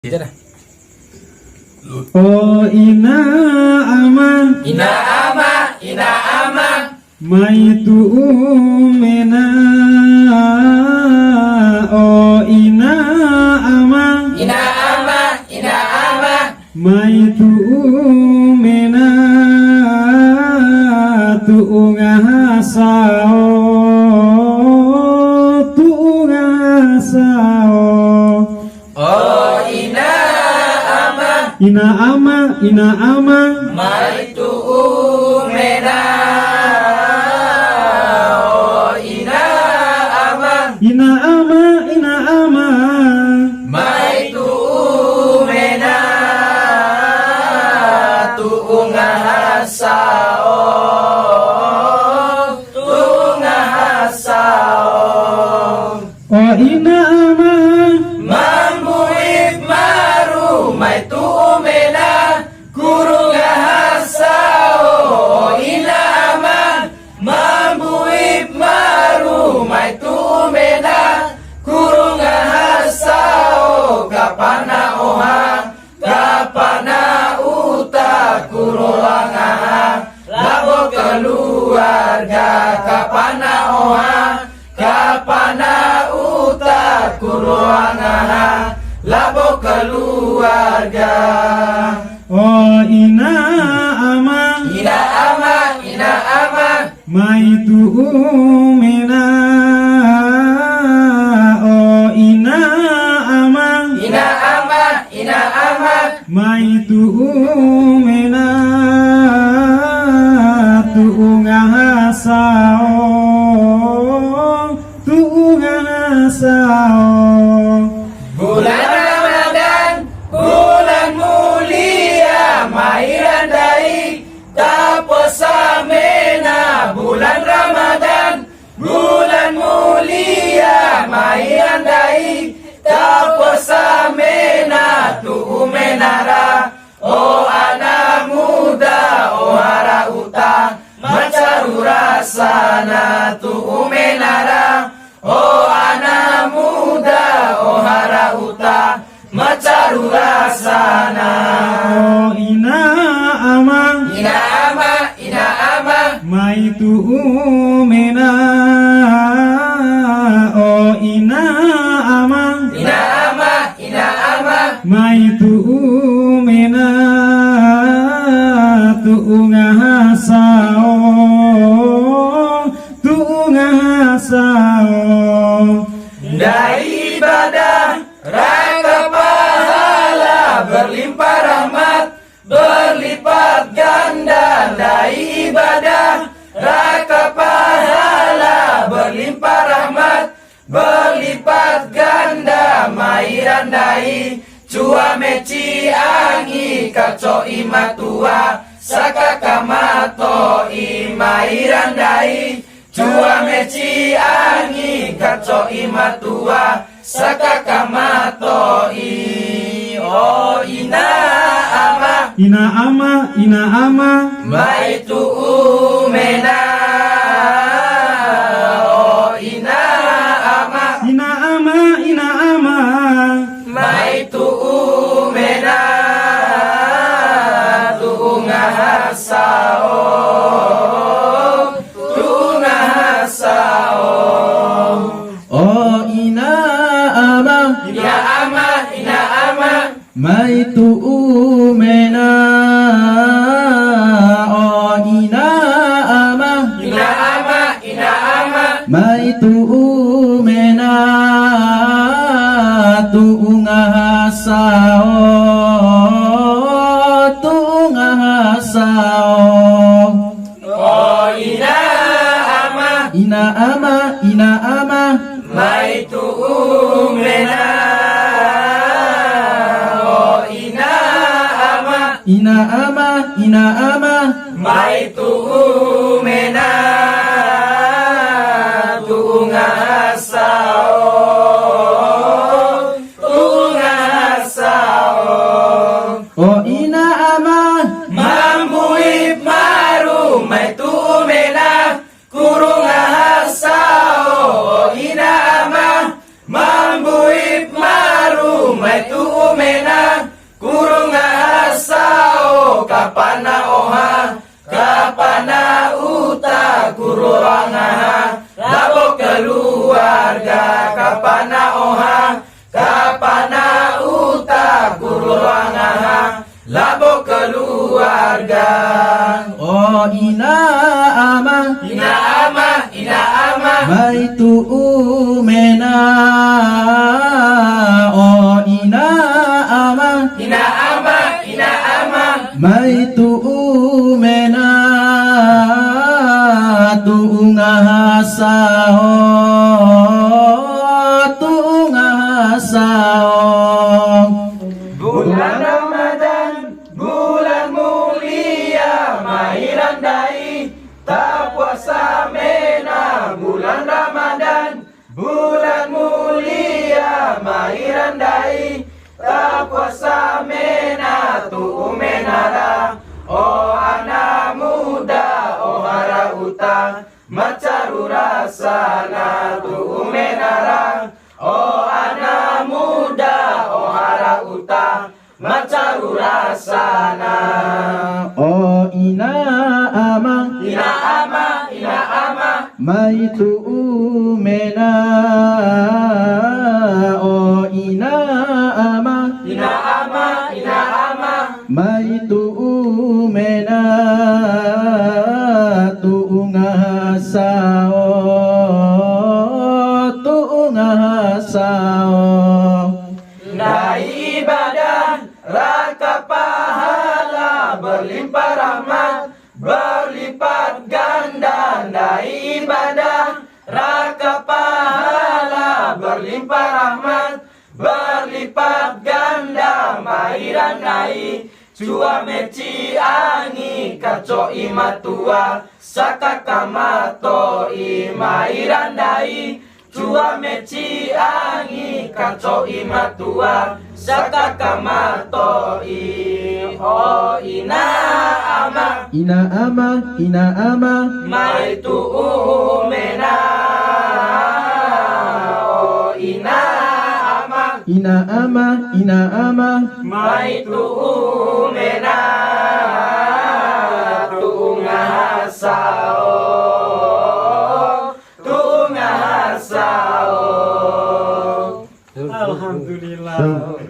Tidak dah. Oh ina ama Ina ama maitu umena. Oh ina ama maitu umena tu ungasao Oh ina ama maitu umena. Oh ina ama maitu umena tu ungahasao oh ina ama mambuib maru maitu umena kurung hasao ina ama mambuib maru maitu umena kurung hasao kapana oha kapana uta kurolangaha labo keluarga kapana oha kapana uta kurolangaha labo keluarga. oh ina ama Ina ama maitu umena. Oh ina ama maitu umena tu ungasao bulan Ramadan bulan mulia mairan dai taposamena bulan Ramadan bulan mulia mairan dai taposamena tu umenara oh anak muda oh hara uta macaru rasana tu umenara oh anak muda oh hara uta macaru rasana. oh ina ama maitu umena. Oh ina ama maitu umena tu ungasao Dari ibadah raka pahala berlimpah rahmat berlipat ganda. Dari ibadah raka pahala berlimpah rahmat berlipat ganda. Mairan dai cua meci angi kaco imatua saka kamato imairan dai cua meci angi kaco imatua saka kamato i. Oh ina ama maitu umena. Oh ina ama maitu umena tu ungahasao oh ina ama maitu umena. Oh ina ama maitu umena tu ungasao Oh ina ama maitu umena. Oh ina ama maitu umena tu ungasao oh ina ama mambuib maru maitu umena kurung hasao. Oh ina ama mambuib maru maitu umena kapana oha kapana uta kururangaha labo keluarga kapana oha kapana uta kururangaha labo keluarga. Oh ina ama Ina ama baitu umena. Oh ina ama baitu umena tuungahasao bulan Ramadan bulan mulia mahiran dai tak puasa mena bulan Ramadan bulan mulia mahiran dai tak puasa mena tu menara oh anak muda oh hara uta macaru rasana tu menara oh anak muda oh hara uta macaru rasana. Oh ina ama Ina ama baitu umena. Oh ina ama baitu umena tuungahasao Dai ibadah raka pahala berlimpah rahmat berlipat ganda. Dai ibadah raka pahala berlimpah rahmat berlipat ganda. Mahiran dai cua meci angi kaco imatua saka kamato mahiran dai cua meci angi kaco imatua saka kamato oh ina ama maitu umena oh ina ama maitu umena tungahasao. Alhamdulillah.